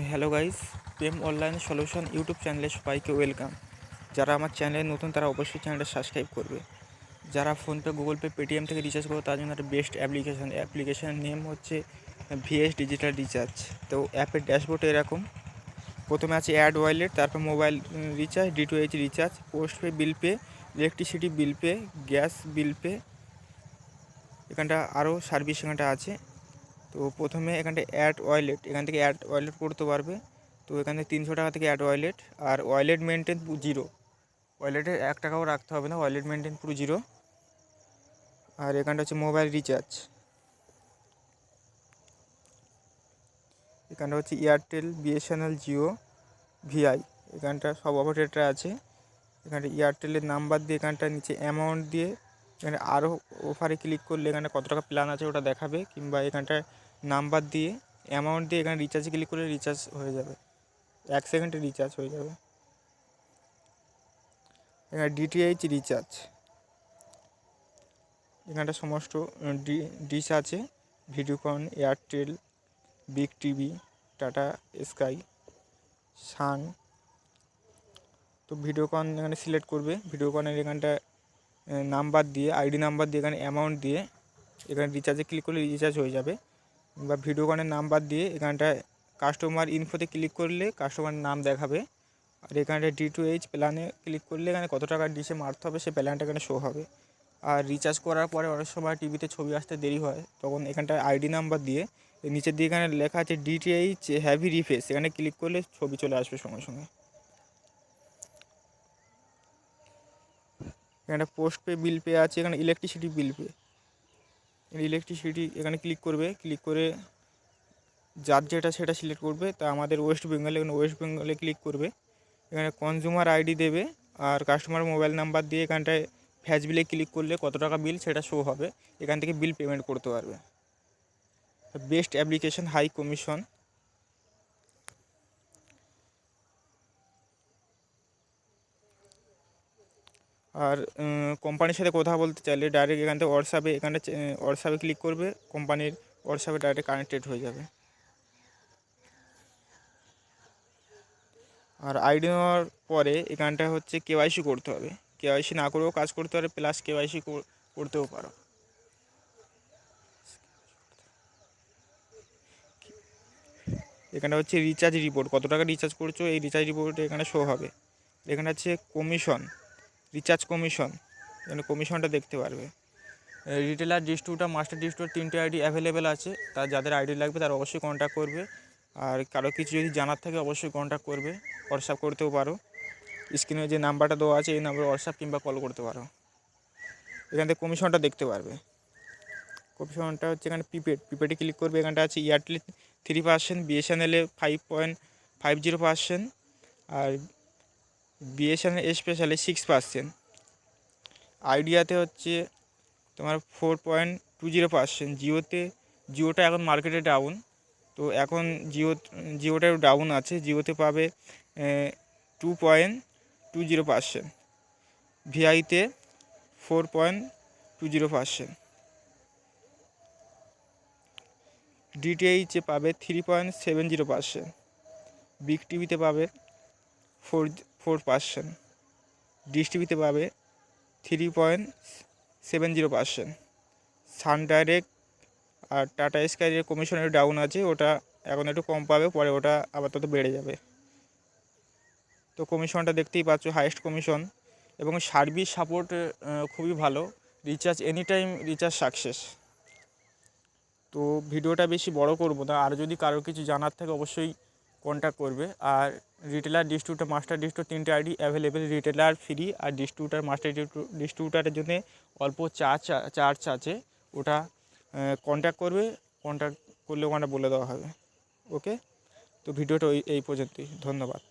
Hello guys, প্রেম online solution YouTube চ্যানেলে সবাইকে welcome. যারা আমার চ্যানেলে নতুন তারা অবশ্যই চ্যানেলটা সাবস্ক্রাইব করবে। যারা ফোনপে, গুগল পে, পেটিএম থেকে রিচার্জ করবে তার জন্য একটা বেস্ট অ্যাপ্লিকেশনের নেম হচ্ছে ভিএস ডিজিটাল রিচার্জ। তো অ্যাপের ড্যাশবোর্ডে এরকম প্রথমে আছে অ্যাড ওয়ালেট, তারপর mobile recharge, D2H recharge, post pay, bill pay, electricity bill pay, gas bill pay, এখানটা আরও সার্ভিস এখানটা আছে। তো প্রথমে এখানটা অ্যাড ওয়ালেট, এখান থেকে অ্যাড ওয়ালেট করতে পারবে। তো এখানে 300 টাকা থেকে অ্যাড ওয়ালেট, আর ওয়ালেট মেনটেন জিরো, ওয়ালেটে 1 টাকাও রাখতে হবে না, ওয়ালেট মেনটেন পুরো জিরো। আর এখানটা হচ্ছে মোবাইল রিচার্জ, এখানটা হচ্ছে এয়ারটেল, বিএসএনএল, জিও, ভিআই, এখানটা সব অপারেটর আছে। এখানটা এয়ারটেলের নাম্বার দিয়ে এখানটা নিচে অ্যামাউন্ট দিয়ে এখানে আরও অফারে ক্লিক করলে এখানে কত টাকা প্ল্যান আছে ওটা দেখাবে, কিংবা এখানটায় নাম্বার দিয়ে অ্যামাউন্ট দিয়ে এখানে রিচার্জে ক্লিক করলে রিচার্জ হয়ে যাবে, 1 সেকেন্ডে রিচার্জ হয়ে যাবে। এখানে DTH রিচার্জ, এখানটা সমস্ত ডিশ আছে, Videocon, Airtel, Big TV, Tata Sky, Sun. তো ভিডিওকন এখানে সিলেক্ট করবে, ভিডিওকনের এখানটা নাম্বার দিয়ে, আইডি নাম্বার দিয়ে এখানে অ্যামাউন্ট দিয়ে এখানে রিচার্জে ক্লিক করলে রিচার্জ হয়ে যাবে। বা ভিডিওকনের নাম্বার দিয়ে এখানটায় কাস্টমার ইনফোতে ক্লিক করলে কাস্টমার নাম দেখাবে। আর এখানটা D2H প্ল্যানে ক্লিক করলে এখানে কত টাকা ডিশে মারতে হবে সে প্ল্যানটা এখানে শো হবে। আর রিচার্জ করার পরে অনেক সময় টিভিতে ছবি আসতে দেরি হয়, তখন এখানটায় আইডি নাম্বার দিয়ে নিচের দিকে এখানে লেখা আছে DTH হ্যাভি রিফ্রেশ, এখানে ক্লিক করলে ছবি চলে আসবে সঙ্গে সঙ্গে। এখানে পোস্ট পে, বিল পে আছে, এখানে ইলেকট্রিসিটি বিল পে, ইলেকট্রিসিটি এখানে ক্লিক করবে, ক্লিক করে যার যেটা সেটা সিলেক্ট করবে। তা আমাদের ওয়েস্ট বেঙ্গলে, এখানে ওয়েস্ট বেঙ্গলে ক্লিক করবে। এখানে কনজিউমার আইডি দেবে আর কাস্টমার মোবাইল নাম্বার দিয়ে এখানটায় ফ্যাচ বিলে ক্লিক করলে কত টাকা বিল সেটা শো হবে, এখান থেকে বিল পেমেন্ট করতে পারবে। Best application, high commission. আর কোম্পানির সাথে কথা বলতে চাইলে ডাইরেক্ট এখান থেকে হোয়াটসঅ্যাপে ক্লিক করবে, কোম্পানির হোয়াটসঅ্যাপে ডাইরেক্ট কানেক্টেড হয়ে যাবে। আর আইডি নেওয়ার পরে এখানটা হচ্ছে KYC করতে হবে, KYC না করেও কাজ করতে পারে, প্লাস KYC করতেও পারো। এখানে হচ্ছে রিচার্জ রিপোর্ট, কত টাকা রিচার্জ করছো এই রিচার্জ রিপোর্টে এখানে শো হবে। এখানে হচ্ছে কমিশন, রিচার্জ কমিশন, এখানে কমিশনটা দেখতে পারবে। রিটেলার, ডিস্ট্রিবিউটর, মাস্টার ডিস্ট্রিবিউটর 3টে আইডি অ্যাভেলেবেল আছে, তার যাদের আইডি লাগবে তারা অবশ্যই কন্ট্যাক্ট করবে। আর কারো কিছু যদি জানার থাকে অবশ্যই কন্ট্যাক্ট করবে, হোয়াটসঅ্যাপ করতেও পারো, স্ক্রিনে যে নাম্বারটা দেওয়া আছে এই নাম্বারে হোয়াটসঅ্যাপ কিংবা কল করতে পারো। এখান থেকে কমিশনটা দেখতে পারবে। কমিশনটা হচ্ছে এখানে প্রিপেডে ক্লিক করবে, এখানটা আছে এয়ারটেল 3%, বিএসএনএলে 5.50%, আর বিএসএনএল স্পেশালে 6%, আইডিয়াতে হচ্ছে তোমার 4.20%, জিওটা এখন মার্কেটে ডাউন, তো এখন জিওটা ডাউন আছে, জিওতে পাবে 2.20%, ভিআইতে 4.20%, DTH পাবে 3.70%, বিগ টিভিতে পাবে 4%, ডিশ টিভিতে পাবে 3.70%, সান ডাইরেক্ট আর টাটা স্কাইয়ের কমিশনের ডাউন আছে, ওটা এখন একটু কম পাবে, পরে ওটা আপাতত বেড়ে যাবে। তো কমিশনটা দেখতেই পাচ্ছ, হাইয়েস্ট কমিশন, এবং সার্ভিস সাপোর্ট খুবই ভালো, recharge any time recharge success. তো ভিডিওটা বেশি বড় করব না, আর যদি কারোর কিছু জানার থাকে অবশ্যই কন্ট্যাক্ট করবে। আর রিটেলার, ডিস্ট্রিবিউটর, মাস্টার ডিস্ট্রিবিউটর 3টে আইডি অ্যাভেলেবেল, রিটেলার ফ্রি, আর ডিস্ট্রিবিউটার, মাস্টার ডিস্ট্রিবিউটারের জন্য অল্প চার্জ আছে, ওটা কন্ট্যাক্ট করবে, কন্ট্যাক্ট করলে ওখানে বলে দেওয়া হবে। ওকে, তো ভিডিওটা এই পর্যন্তই, ধন্যবাদ।